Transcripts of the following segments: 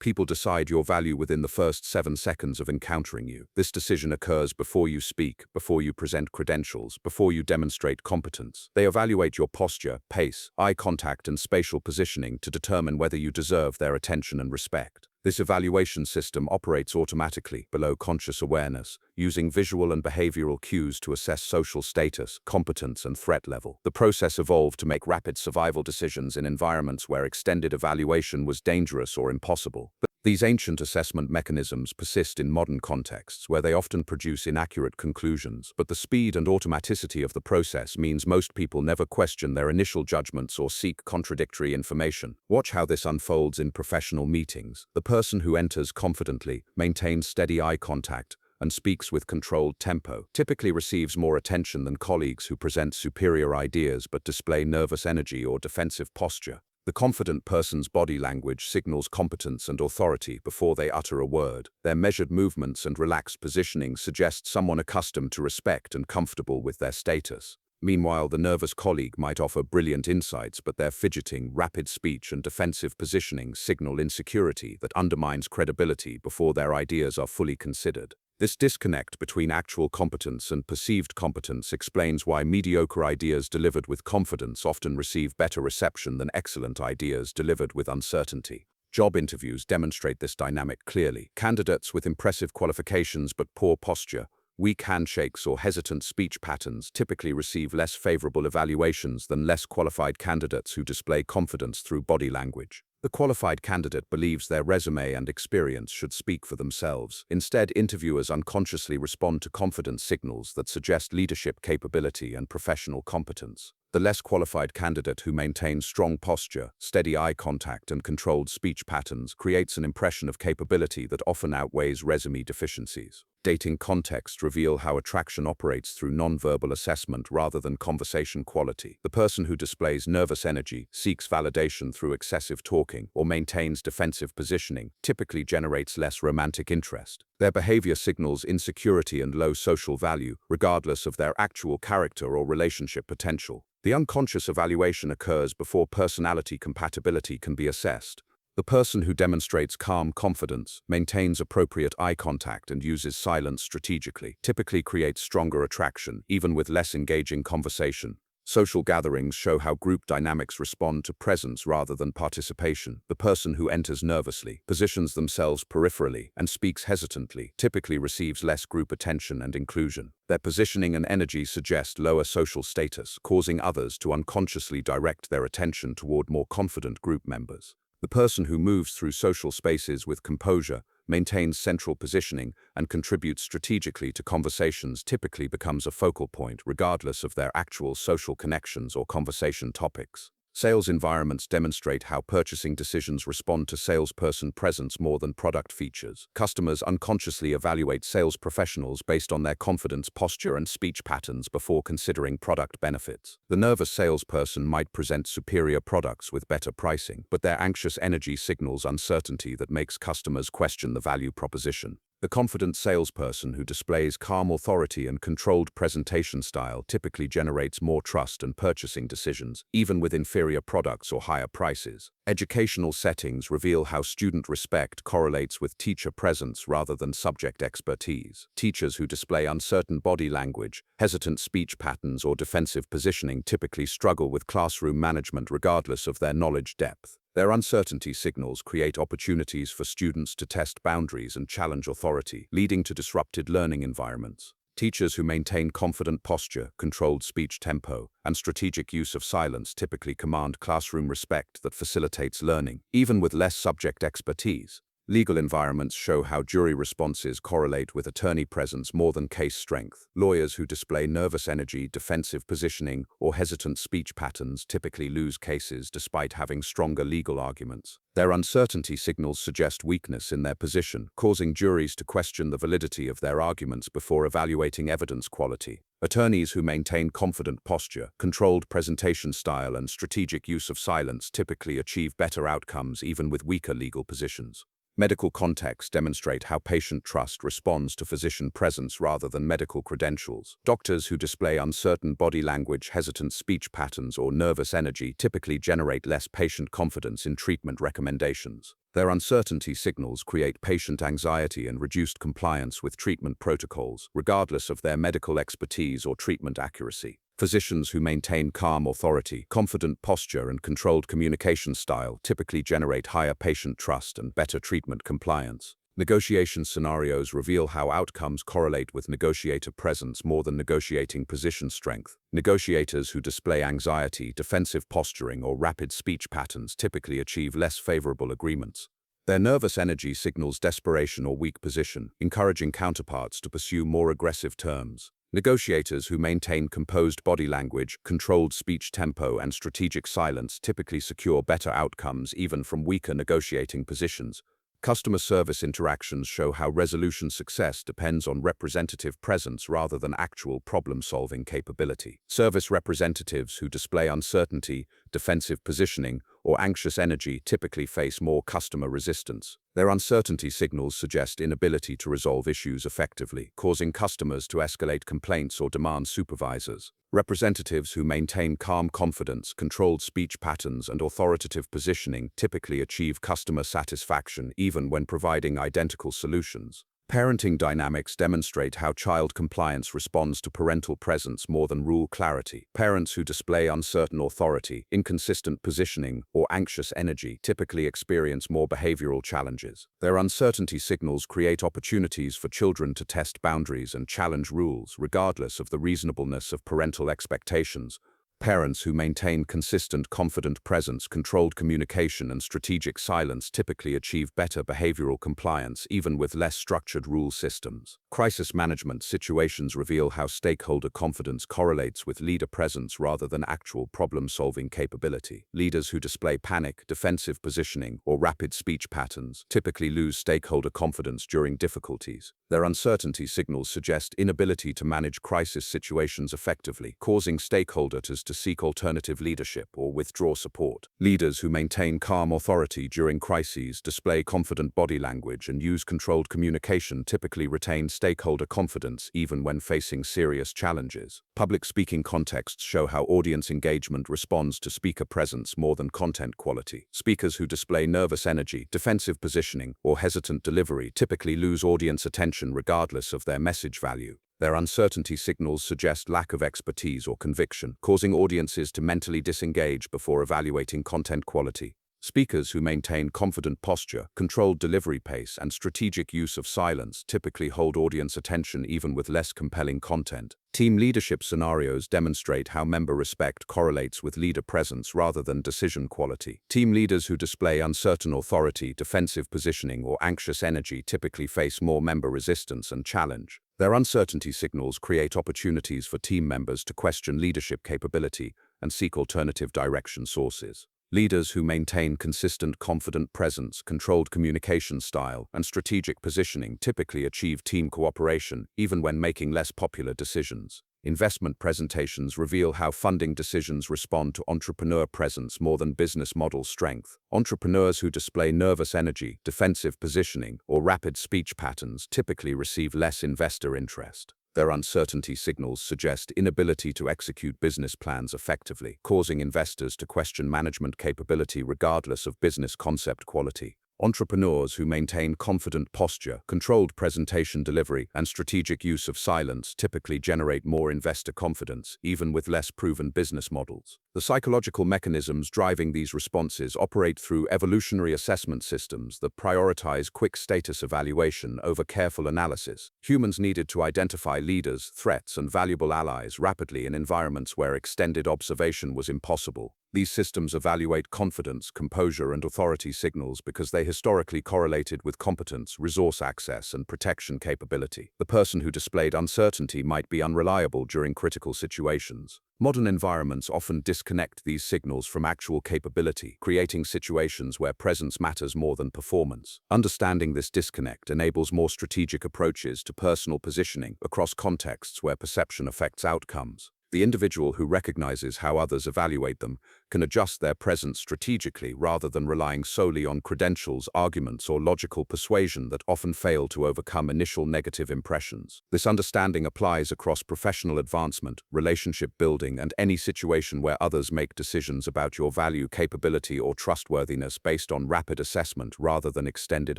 People decide your value within the first 7 seconds of encountering you. This decision occurs before you speak, before you present credentials, before you demonstrate competence. They evaluate your posture, pace, eye contact, and spatial positioning to determine whether you deserve their attention and respect. This evaluation system operates automatically, below conscious awareness, using visual and behavioral cues to assess social status, competence, and threat level. The process evolved to make rapid survival decisions in environments where extended evaluation was dangerous or impossible. These ancient assessment mechanisms persist in modern contexts, where they often produce inaccurate conclusions, but the speed and automaticity of the process means most people never question their initial judgments or seek contradictory information. Watch how this unfolds in professional meetings. The person who enters confidently, maintains steady eye contact, and speaks with controlled tempo typically receives more attention than colleagues who present superior ideas but display nervous energy or defensive posture. The confident person's body language signals competence and authority before they utter a word. Their measured movements and relaxed positioning suggest someone accustomed to respect and comfortable with their status. Meanwhile, the nervous colleague might offer brilliant insights, but their fidgeting, rapid speech, and defensive positioning signal insecurity that undermines credibility before their ideas are fully considered. This disconnect between actual competence and perceived competence explains why mediocre ideas delivered with confidence often receive better reception than excellent ideas delivered with uncertainty. Job interviews demonstrate this dynamic clearly. Candidates with impressive qualifications but poor posture, weak handshakes, or hesitant speech patterns typically receive less favorable evaluations than less qualified candidates who display confidence through body language. The qualified candidate believes their resume and experience should speak for themselves. Instead, interviewers unconsciously respond to confidence signals that suggest leadership capability and professional competence. The less qualified candidate who maintains strong posture, steady eye contact, and controlled speech patterns creates an impression of capability that often outweighs resume deficiencies. Dating contexts reveal how attraction operates through nonverbal assessment rather than conversation quality. The person who displays nervous energy, seeks validation through excessive talking, or maintains defensive positioning typically generates less romantic interest. Their behavior signals insecurity and low social value, regardless of their actual character or relationship potential. The unconscious evaluation occurs before personality compatibility can be assessed. The person who demonstrates calm confidence, maintains appropriate eye contact, and uses silence strategically typically creates stronger attraction, even with less engaging conversation. Social gatherings show how group dynamics respond to presence rather than participation. The person who enters nervously, positions themselves peripherally, and speaks hesitantly typically receives less group attention and inclusion. Their positioning and energy suggest lower social status, causing others to unconsciously direct their attention toward more confident group members. The person who moves through social spaces with composure, maintains central positioning, and contributes strategically to conversations typically becomes a focal point regardless of their actual social connections or conversation topics. Sales environments demonstrate how purchasing decisions respond to salesperson presence more than product features. Customers unconsciously evaluate sales professionals based on their confidence, posture, and speech patterns before considering product benefits. The nervous salesperson might present superior products with better pricing, but their anxious energy signals uncertainty that makes customers question the value proposition. The confident salesperson who displays calm authority and controlled presentation style typically generates more trust and purchasing decisions, even with inferior products or higher prices. Educational settings reveal how student respect correlates with teacher presence rather than subject expertise. Teachers who display uncertain body language, hesitant speech patterns, or defensive positioning typically struggle with classroom management regardless of their knowledge depth. Their uncertainty signals create opportunities for students to test boundaries and challenge authority, leading to disrupted learning environments. Teachers who maintain confident posture, controlled speech tempo, and strategic use of silence typically command classroom respect that facilitates learning, even with less subject expertise. Legal environments show how jury responses correlate with attorney presence more than case strength. Lawyers who display nervous energy, defensive positioning, or hesitant speech patterns typically lose cases despite having stronger legal arguments. Their uncertainty signals suggest weakness in their position, causing juries to question the validity of their arguments before evaluating evidence quality. Attorneys who maintain confident posture, controlled presentation style, and strategic use of silence typically achieve better outcomes even with weaker legal positions. Medical contexts demonstrate how patient trust responds to physician presence rather than medical credentials. Doctors who display uncertain body language, hesitant speech patterns, or nervous energy typically generate less patient confidence in treatment recommendations. Their uncertainty signals create patient anxiety and reduced compliance with treatment protocols, regardless of their medical expertise or treatment accuracy. Physicians who maintain calm authority, confident posture, and controlled communication style typically generate higher patient trust and better treatment compliance. Negotiation scenarios reveal how outcomes correlate with negotiator presence more than negotiating position strength. Negotiators who display anxiety, defensive posturing, or rapid speech patterns typically achieve less favorable agreements. Their nervous energy signals desperation or weak position, encouraging counterparts to pursue more aggressive terms. Negotiators who maintain composed body language, controlled speech tempo, and strategic silence typically secure better outcomes even from weaker negotiating positions. Customer service interactions show how resolution success depends on representative presence rather than actual problem-solving capability. Service representatives who display uncertainty, defensive positioning, or anxious energy typically face more customer resistance. Their uncertainty signals suggest inability to resolve issues effectively, causing customers to escalate complaints or demand supervisors. Representatives who maintain calm confidence, controlled speech patterns, and authoritative positioning typically achieve customer satisfaction even when providing identical solutions. Parenting dynamics demonstrate how child compliance responds to parental presence more than rule clarity. Parents who display uncertain authority, inconsistent positioning, or anxious energy typically experience more behavioral challenges. Their uncertainty signals create opportunities for children to test boundaries and challenge rules, regardless of the reasonableness of parental expectations. Parents who maintain consistent, confident presence, controlled communication, and strategic silence typically achieve better behavioral compliance even with less structured rule systems. Crisis management situations reveal how stakeholder confidence correlates with leader presence rather than actual problem-solving capability. Leaders who display panic, defensive positioning, or rapid speech patterns typically lose stakeholder confidence during difficulties. Their uncertainty signals suggest inability to manage crisis situations effectively, causing stakeholders to seek alternative leadership or withdraw support. Leaders who maintain calm authority during crises, display confident body language, and use controlled communication typically retain stakeholder confidence even when facing serious challenges. Public speaking contexts show how audience engagement responds to speaker presence more than content quality. Speakers who display nervous energy, defensive positioning, or hesitant delivery typically lose audience attention regardless of their message value. Their uncertainty signals suggest lack of expertise or conviction, causing audiences to mentally disengage before evaluating content quality. Speakers who maintain confident posture, controlled delivery pace, and strategic use of silence typically hold audience attention even with less compelling content. Team leadership scenarios demonstrate how member respect correlates with leader presence rather than decision quality. Team leaders who display uncertain authority, defensive positioning, or anxious energy typically face more member resistance and challenge. Their uncertainty signals create opportunities for team members to question leadership capability and seek alternative direction sources. Leaders who maintain consistent, confident presence, controlled communication style, and strategic positioning typically achieve team cooperation even when making less popular decisions. Investment presentations reveal how funding decisions respond to entrepreneur presence more than business model strength. Entrepreneurs who display nervous energy, defensive positioning, or rapid speech patterns typically receive less investor interest. Their uncertainty signals suggest inability to execute business plans effectively, causing investors to question management capability regardless of business concept quality. Entrepreneurs who maintain confident posture, controlled presentation delivery, and strategic use of silence typically generate more investor confidence, even with less proven business models. The psychological mechanisms driving these responses operate through evolutionary assessment systems that prioritize quick status evaluation over careful analysis. Humans needed to identify leaders, threats, and valuable allies rapidly in environments where extended observation was impossible. These systems evaluate confidence, composure, and authority signals because they historically correlated with competence, resource access, and protection capability. The person who displayed uncertainty might be unreliable during critical situations. Modern environments often disconnect these signals from actual capability, creating situations where presence matters more than performance. Understanding this disconnect enables more strategic approaches to personal positioning across contexts where perception affects outcomes. The individual who recognizes how others evaluate them can adjust their presence strategically rather than relying solely on credentials, arguments, or logical persuasion that often fail to overcome initial negative impressions. This understanding applies across professional advancement, relationship building, and any situation where others make decisions about your value, capability, or trustworthiness based on rapid assessment rather than extended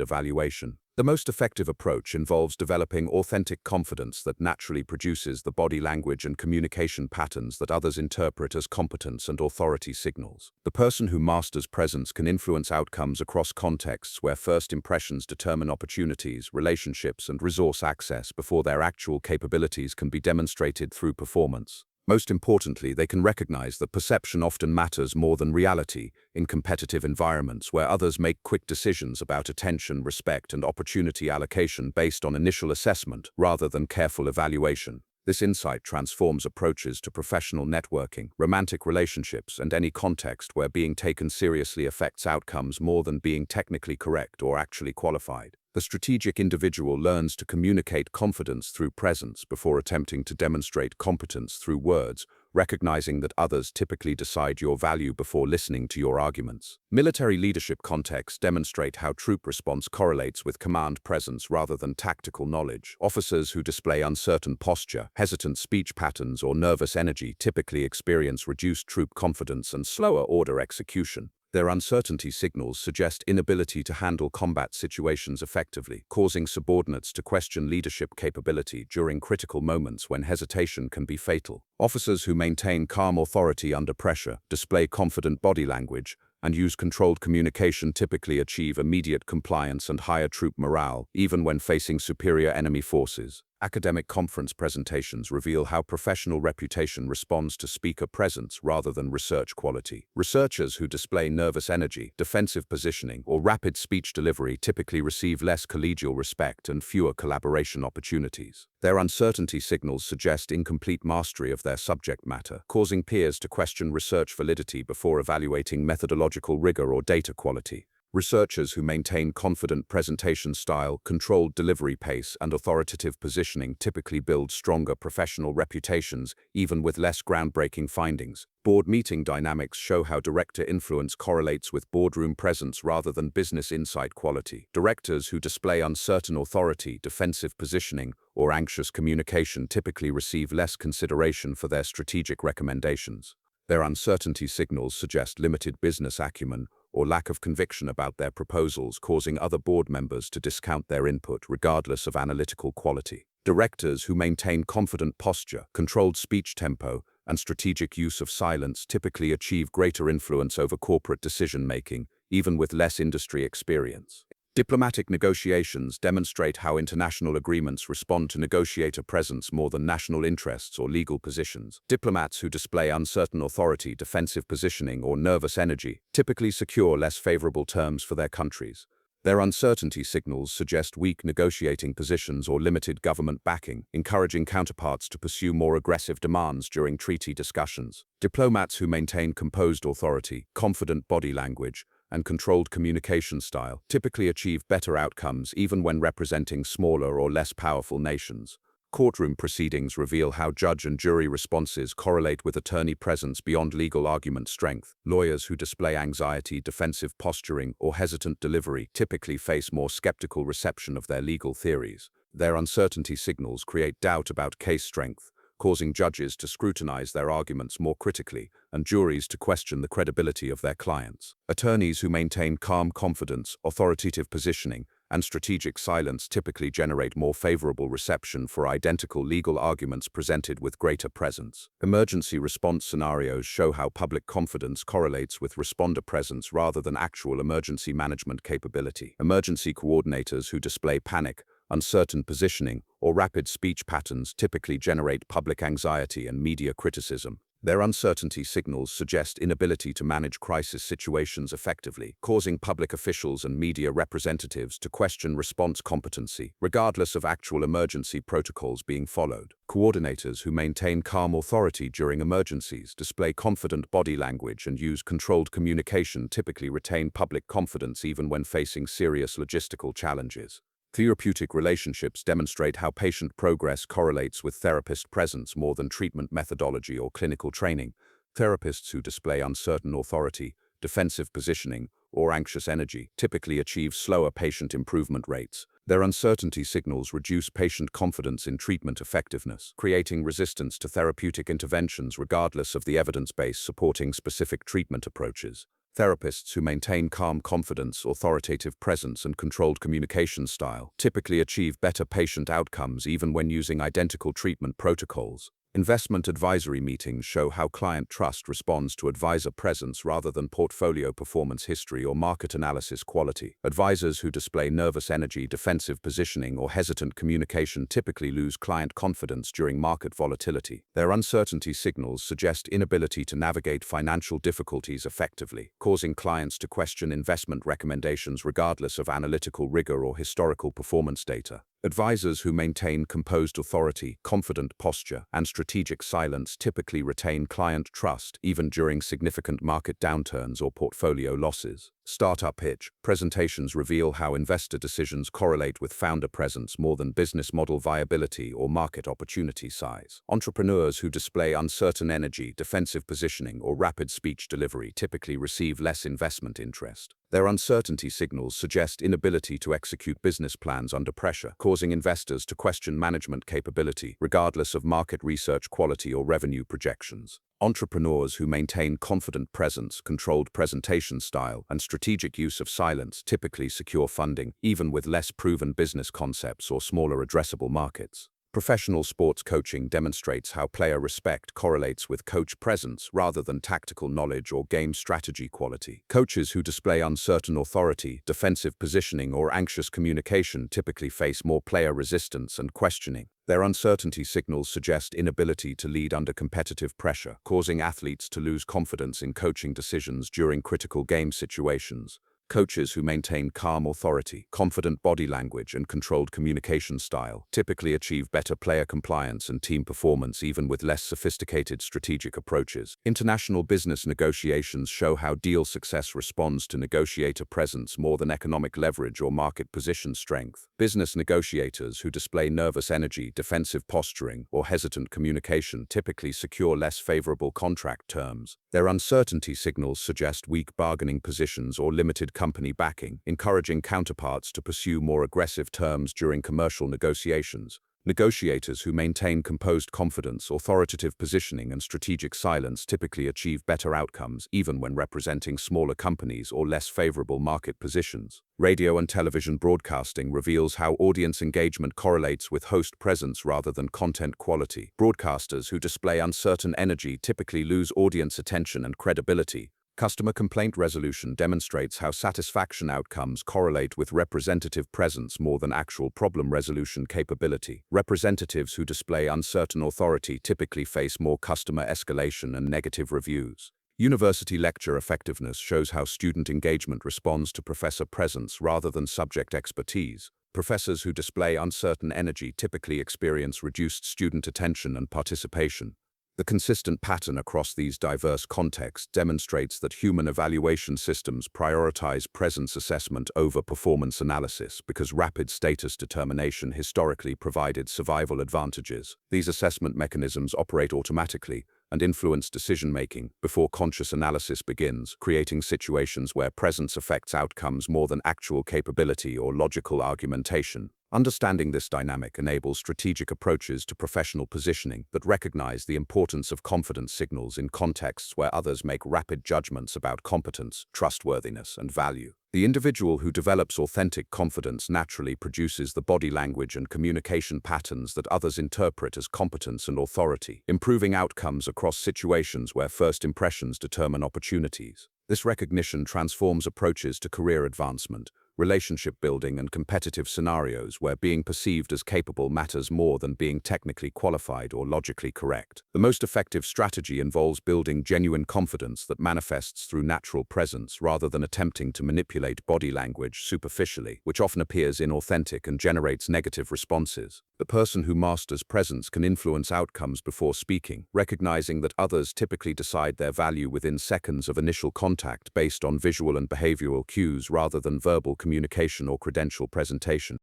evaluation. The most effective approach involves developing authentic confidence that naturally produces the body language and communication patterns that others interpret as competence and authority signals. The person who masters presence can influence outcomes across contexts where first impressions determine opportunities, relationships, and resource access before their actual capabilities can be demonstrated through performance. Most importantly, they can recognize that perception often matters more than reality in competitive environments where others make quick decisions about attention, respect, and opportunity allocation based on initial assessment rather than careful evaluation. This insight transforms approaches to professional networking, romantic relationships, and any context where being taken seriously affects outcomes more than being technically correct or actually qualified. The strategic individual learns to communicate confidence through presence before attempting to demonstrate competence through words, recognizing that others typically decide your value before listening to your arguments. Military leadership contexts demonstrate how troop response correlates with command presence rather than tactical knowledge. Officers who display uncertain posture, hesitant speech patterns, or nervous energy typically experience reduced troop confidence and slower order execution. Their uncertainty signals suggest inability to handle combat situations effectively, causing subordinates to question leadership capability during critical moments when hesitation can be fatal. Officers who maintain calm authority under pressure, display confident body language, and use controlled communication typically achieve immediate compliance and higher troop morale, even when facing superior enemy forces. Academic conference presentations reveal how professional reputation responds to speaker presence rather than research quality. Researchers who display nervous energy, defensive positioning, or rapid speech delivery typically receive less collegial respect and fewer collaboration opportunities. Their uncertainty signals suggest incomplete mastery of their subject matter, causing peers to question research validity before evaluating methodological rigor or data quality. Researchers who maintain confident presentation style, controlled delivery pace, and authoritative positioning typically build stronger professional reputations, even with less groundbreaking findings. Board meeting dynamics show how director influence correlates with boardroom presence rather than business insight quality. Directors who display uncertain authority, defensive positioning, or anxious communication typically receive less consideration for their strategic recommendations. Their uncertainty signals suggest limited business acumen or lack of conviction about their proposals, causing other board members to discount their input regardless of analytical quality. Directors who maintain confident posture, controlled speech tempo, and strategic use of silence typically achieve greater influence over corporate decision-making, even with less industry experience. Diplomatic negotiations demonstrate how international agreements respond to negotiator presence more than national interests or legal positions. Diplomats who display uncertain authority, defensive positioning, or nervous energy typically secure less favorable terms for their countries. Their uncertainty signals suggest weak negotiating positions or limited government backing, encouraging counterparts to pursue more aggressive demands during treaty discussions. Diplomats who maintain composed authority, confident body language, and controlled communication style typically achieve better outcomes even when representing smaller or less powerful nations. Courtroom proceedings reveal how judge and jury responses correlate with attorney presence beyond legal argument strength. Lawyers who display anxiety, defensive posturing, or hesitant delivery typically face more skeptical reception of their legal theories. Their uncertainty signals create doubt about case strength, causing judges to scrutinize their arguments more critically and juries to question the credibility of their clients. Attorneys who maintain calm confidence, authoritative positioning, and strategic silence typically generate more favorable reception for identical legal arguments presented with greater presence. Emergency response scenarios show how public confidence correlates with responder presence rather than actual emergency management capability. Emergency coordinators who display panic, uncertain positioning, or rapid speech patterns typically generate public anxiety and media criticism. Their uncertainty signals suggest inability to manage crisis situations effectively, causing public officials and media representatives to question response competency, regardless of actual emergency protocols being followed. Coordinators who maintain calm authority during emergencies, display confident body language, and use controlled communication typically retain public confidence even when facing serious logistical challenges. Therapeutic relationships demonstrate how patient progress correlates with therapist presence more than treatment methodology or clinical training. Therapists who display uncertain authority, defensive positioning, or anxious energy typically achieve slower patient improvement rates. Their uncertainty signals reduce patient confidence in treatment effectiveness, creating resistance to therapeutic interventions regardless of the evidence base supporting specific treatment approaches. Therapists who maintain calm confidence, authoritative presence, and controlled communication style typically achieve better patient outcomes even when using identical treatment protocols. Investment advisory meetings show how client trust responds to advisor presence rather than portfolio performance history or market analysis quality. Advisors who display nervous energy, defensive positioning, or hesitant communication typically lose client confidence during market volatility. Their uncertainty signals suggest inability to navigate financial difficulties effectively, causing clients to question investment recommendations regardless of analytical rigor or historical performance data. Advisors who maintain composed authority, confident posture, and strategic silence typically retain client trust even during significant market downturns or portfolio losses. Startup pitch presentations reveal how investor decisions correlate with founder presence more than business model viability or market opportunity size. Entrepreneurs who display uncertain energy, defensive positioning, or rapid speech delivery typically receive less investment interest. Their uncertainty signals suggest inability to execute business plans under pressure, causing investors to question management capability, regardless of market research quality or revenue projections. Entrepreneurs who maintain confident presence, controlled presentation style, and strategic use of silence typically secure funding, even with less proven business concepts or smaller addressable markets. Professional sports coaching demonstrates how player respect correlates with coach presence rather than tactical knowledge or game strategy quality. Coaches who display uncertain authority, defensive positioning, or anxious communication typically face more player resistance and questioning. Their uncertainty signals suggest inability to lead under competitive pressure, causing athletes to lose confidence in coaching decisions during critical game situations. Coaches who maintain calm authority, confident body language, and controlled communication style typically achieve better player compliance and team performance even with less sophisticated strategic approaches. International business negotiations show how deal success responds to negotiator presence more than economic leverage or market position strength. Business negotiators who display nervous energy, defensive posturing, or hesitant communication typically secure less favorable contract terms. Their uncertainty signals suggest weak bargaining positions or limited company backing, encouraging counterparts to pursue more aggressive terms during commercial negotiations. Negotiators who maintain composed confidence, authoritative positioning, and strategic silence typically achieve better outcomes even when representing smaller companies or less favorable market positions. Radio and television broadcasting reveals how audience engagement correlates with host presence rather than content quality. Broadcasters who display uncertain energy typically lose audience attention and credibility. Customer complaint resolution demonstrates how satisfaction outcomes correlate with representative presence more than actual problem resolution capability. Representatives who display uncertain authority typically face more customer escalation and negative reviews. University lecture effectiveness shows how student engagement responds to professor presence rather than subject expertise. Professors who display uncertain energy typically experience reduced student attention and participation. The consistent pattern across these diverse contexts demonstrates that human evaluation systems prioritize presence assessment over performance analysis because rapid status determination historically provided survival advantages. These assessment mechanisms operate automatically and influence decision-making before conscious analysis begins, creating situations where presence affects outcomes more than actual capability or logical argumentation. Understanding this dynamic enables strategic approaches to professional positioning that recognize the importance of confidence signals in contexts where others make rapid judgments about competence, trustworthiness, and value. The individual who develops authentic confidence naturally produces the body language and communication patterns that others interpret as competence and authority, improving outcomes across situations where first impressions determine opportunities. This recognition transforms approaches to career advancement, relationship building, and competitive scenarios where being perceived as capable matters more than being technically qualified or logically correct. The most effective strategy involves building genuine confidence that manifests through natural presence rather than attempting to manipulate body language superficially, which often appears inauthentic and generates negative responses. The person who masters presence can influence outcomes before speaking, recognizing that others typically decide their value within seconds of initial contact based on visual and behavioral cues rather than verbal communication or credential presentation.